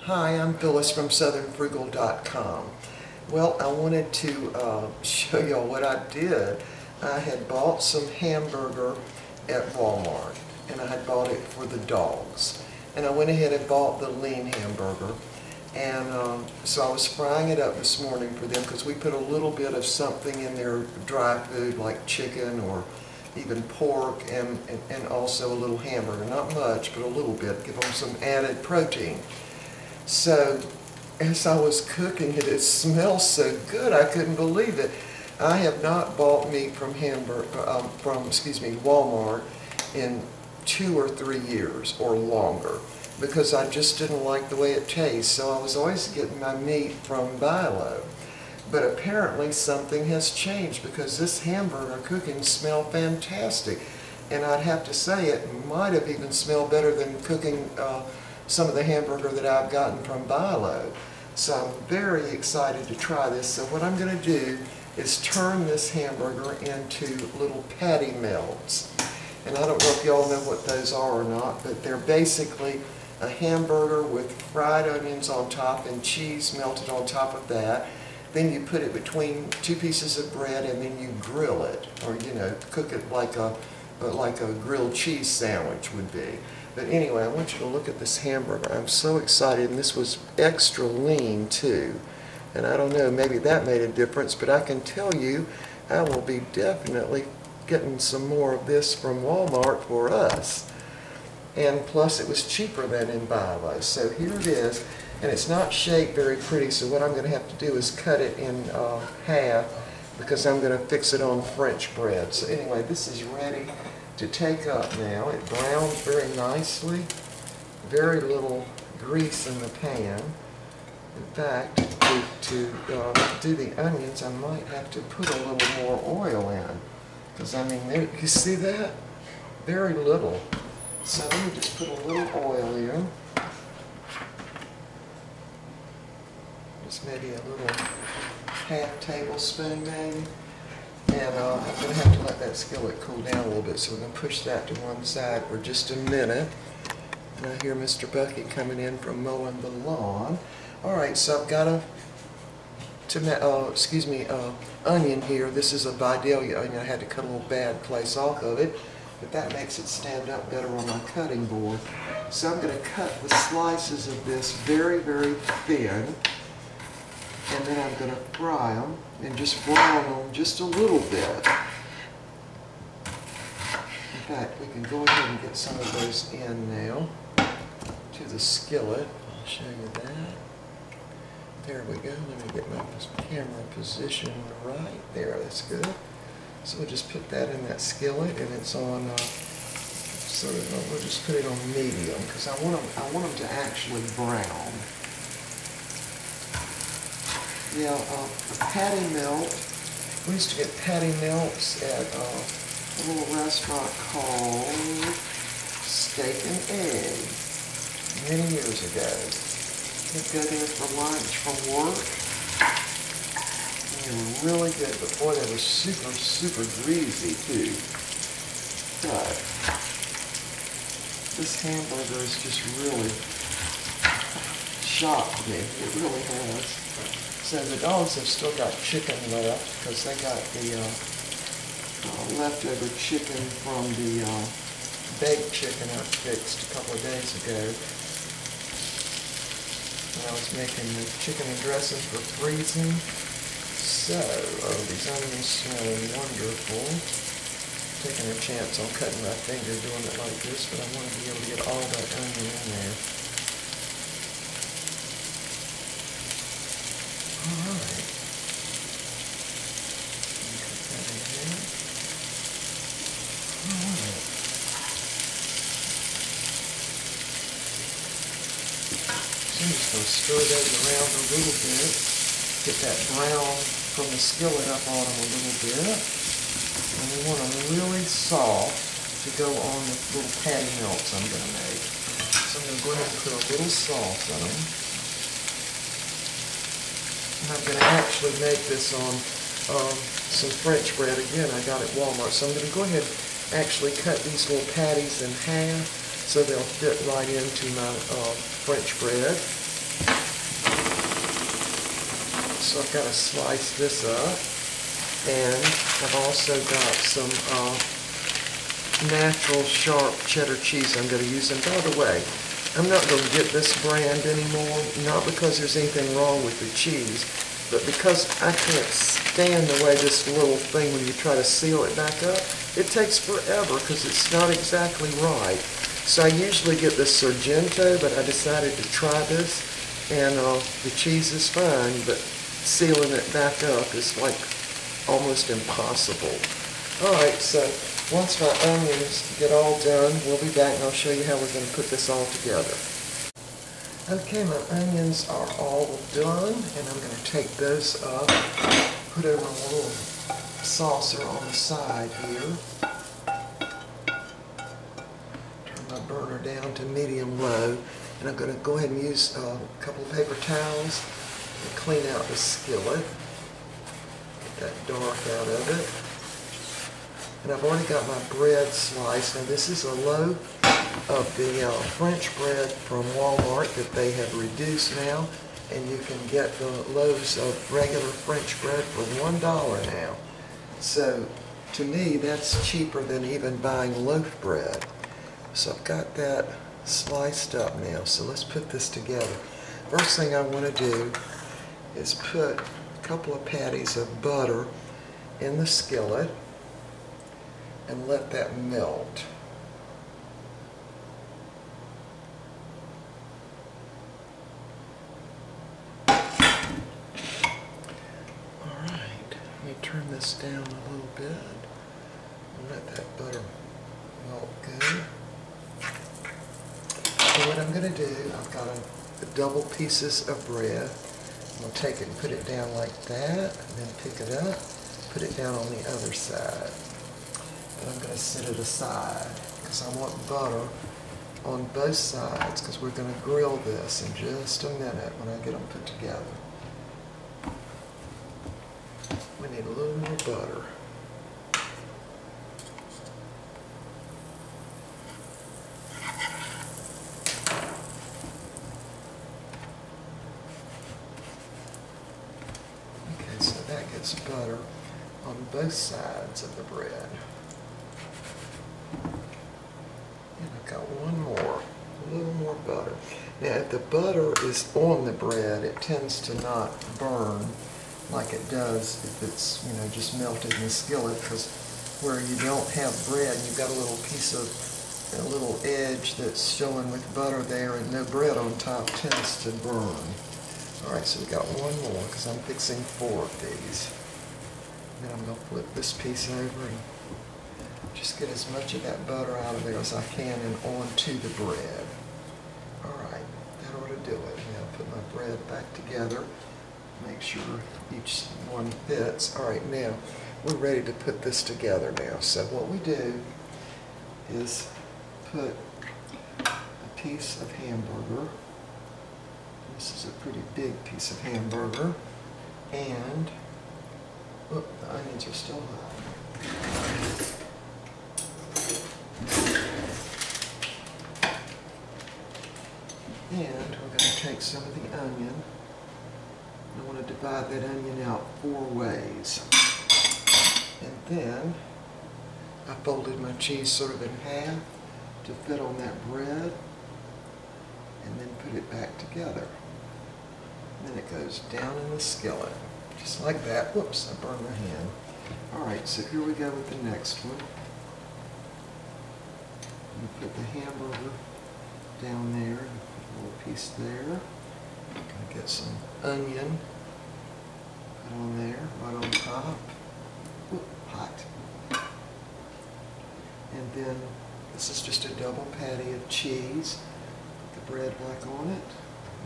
Hi, I'm Phyllis from southernfrugal.com. Well, I wanted to show y'all what I did. I had bought some hamburger at Walmart, and I had bought it for the dogs. And I went ahead and bought the lean hamburger. And so I was frying it up this morning for them because we put a little bit of something in their dry food like chicken or even pork and also a little hamburger. Not much, but a little bit. Give them some added protein. So as I was cooking it, it smelled so good I couldn't believe it. I have not bought meat from Walmart in 2 or 3 years or longer because I just didn't like the way it tastes. So I was always getting my meat from Bilo. But apparently something has changed because this hamburger cooking smelled fantastic. And I'd have to say it might have even smelled better than cooking some of the hamburger that I've gotten from Bilo. So I'm very excited to try this. So what I'm going to do is turn this hamburger into little patty melts. And I don't know if y'all know what those are or not, but they're basically a hamburger with fried onions on top and cheese melted on top of that. Then you put it between 2 pieces of bread and then you grill it, or cook it like a grilled cheese sandwich would be. But anyway, I want you to look at this hamburger. I'm so excited, and this was extra lean too. And I don't know, maybe that made a difference, but I can tell you I will be definitely getting some more of this from Walmart for us. And plus it was cheaper than in Bilo. So here it is, and it's not shaped very pretty, so what I'm going to have to do is cut it in half because I'm going to fix it on French bread. So anyway, this is ready to take up now. It browned very nicely, very little grease in the pan. In fact, to do the onions, I might have to put a little more oil in, because I mean, you see that? Very little. So let me just put a little oil in. Just maybe a little half tablespoon maybe. And I'm going to have to let that skillet cool down a little bit, so we're going to push that to one side for just a minute. And I hear Mr. Bucket coming in from mowing the lawn. Alright, so I've got a onion here. This is a Vidalia onion. I had to cut a little bad place off of it, but that makes it stand up better on my cutting board. So I'm going to cut the slices of this very, very thin, and then I'm going to fry them and just brown them just a little bit. In fact, we can go ahead and get some of those in now to the skillet. I'll show you that. There we go. Let me get my camera positioned right there. That's good. So we'll just put that in that skillet, and it's on. So we'll just put it on medium because I want them to actually brown. Yeah, a patty melt. We used to get patty melts at a little restaurant called Steak and Egg many years ago. We'd go there for lunch from work. And they were really good, but boy, they were super, super greasy too. But this hamburger has just really shocked me. It really has. So the dogs have still got chicken left because they got the leftover chicken from the baked chicken I fixed a couple of days ago. And I was making the chicken and dressing for freezing. So, these onions smell wonderful. Taking a chance on cutting my finger doing it like this, but I want to be able to get all that onion in there. Alright. Put that in there. Alright. So I'm just going to stir those around a little bit. Get that brown from the skillet up on them a little bit. And we want them really soft to go on the little patty melts I'm going to make. So I'm going to go ahead and put a little salt on them. And I'm going to actually make this on some French bread. Again, I got at Walmart. So I'm going to go ahead and actually cut these little patties in half so they'll fit right into my French bread. So I've got to slice this up, and I've also got some natural sharp cheddar cheese I'm going to use. And by the way, I'm not going to get this brand anymore, not because there's anything wrong with the cheese, but because I can't stand the way this little thing, when you try to seal it back up, it takes forever because it's not exactly right. So I usually get the Sargento, but I decided to try this, and the cheese is fine, but sealing it back up is like almost impossible. Alright, so once my onions get all done, we'll be back and I'll show you how we're going to put this all together. Okay, my onions are all done, and I'm going to take those up, put over a little saucer on the side here. Turn my burner down to medium-low, and I'm going to go ahead and use a couple of paper towels to clean out the skillet. Get that dark out of it. And I've already got my bread sliced. Now this is a loaf of the French bread from Walmart that they have reduced now, and you can get the loaves of regular French bread for $1 now. So to me that's cheaper than even buying loaf bread. So I've got that sliced up now, so let's put this together. First thing I want to do is put a couple of patties of butter in the skillet and let that melt. Alright, let me turn this down a little bit and let that butter melt good. So what I'm going to do, I've got a double pieces of bread. I'm going to take it and put it down like that, and then pick it up, put it down on the other side. And I'm going to set it aside because I want butter on both sides, because we're going to grill this in just a minute when I get them put together. We need a little more butter. Okay, so that gets butter on both sides of the bread. And I've got one more, a little more butter. Now if the butter is on the bread, it tends to not burn like it does if it's, just melted in the skillet, because where you don't have bread, you've got a little piece of, a little edge that's showing with butter there, and no bread on top tends to burn. Alright, so we got one more, because I'm fixing 4 of these. Then I'm going to flip this piece over and just get as much of that butter out of there as I can and onto the bread. Alright, that ought to do it. Now put my bread back together. Make sure each one fits. Alright, now we're ready to put this together now. So what we do is put a piece of hamburger. This is a pretty big piece of hamburger. And, oh, the onions are still hot. And we're going to take some of the onion. I want to divide that onion out 4 ways. And then I folded my cheese sort of in half to fit on that bread, and then put it back together. And then it goes down in the skillet, just like that. Whoops, I burned my hand. Alright, so here we go with the next one. You put the hamburger down there, a little piece there. Gonna get some onion, put on there, right on top. Ooh, hot. And then this is just a double patty of cheese. Put the bread back on it.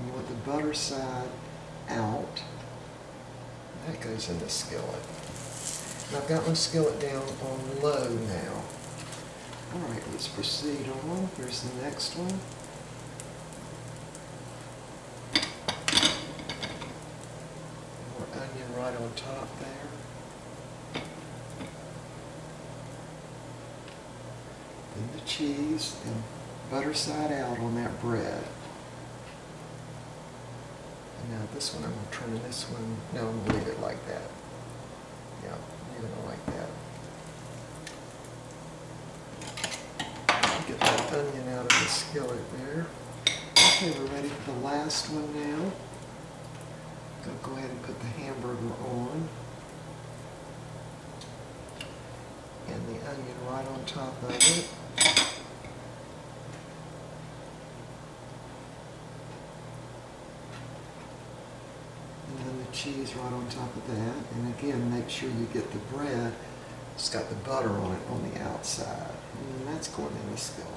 You want the butter side out. And that goes in the skillet. And I've got my skillet down on low now. Alright, let's proceed on. Here's the next one. Onion right on top there. Then the cheese, and butter side out on that bread. Now this one I'm going to turn this one, no, I'm going to leave it like that. Yeah, leave it like that. Get that onion out of the skillet there. Okay, we're ready for the last one now. I'm going to go ahead and put the hamburger on. And the onion right on top of it. And then the cheese right on top of that. And again, make sure you get the bread. It's got the butter on it on the outside. And that's going in the skillet.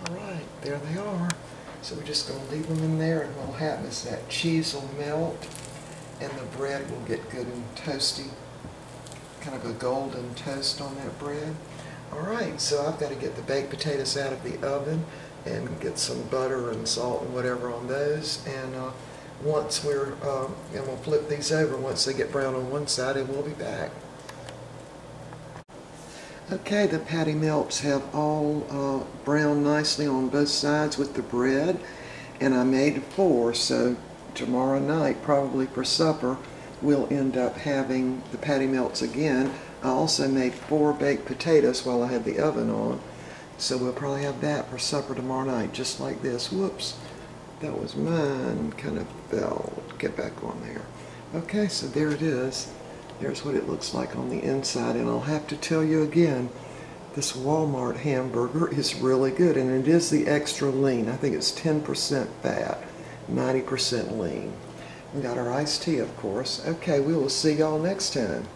Alright, there they are. So we're just going to leave them in there, and what will happen is that cheese will melt and the bread will get good and toasty. Kind of a golden toast on that bread. Alright, so I've got to get the baked potatoes out of the oven and get some butter and salt and whatever on those. And once we're, and we'll flip these over once they get brown on one side, and we'll be back. Okay, the patty melts have all browned nicely on both sides with the bread, and I made 4, so tomorrow night, probably for supper, we'll end up having the patty melts again. I also made 4 baked potatoes while I had the oven on, so we'll probably have that for supper tomorrow night, just like this. Whoops, that was mine, kind of fell. Get back on there. Okay, so there it is. There's what it looks like on the inside, and I'll have to tell you again, this Walmart hamburger is really good, and it is the extra lean. I think it's 10% fat, 90% lean. We got our iced tea, of course. Okay, we will see y'all next time.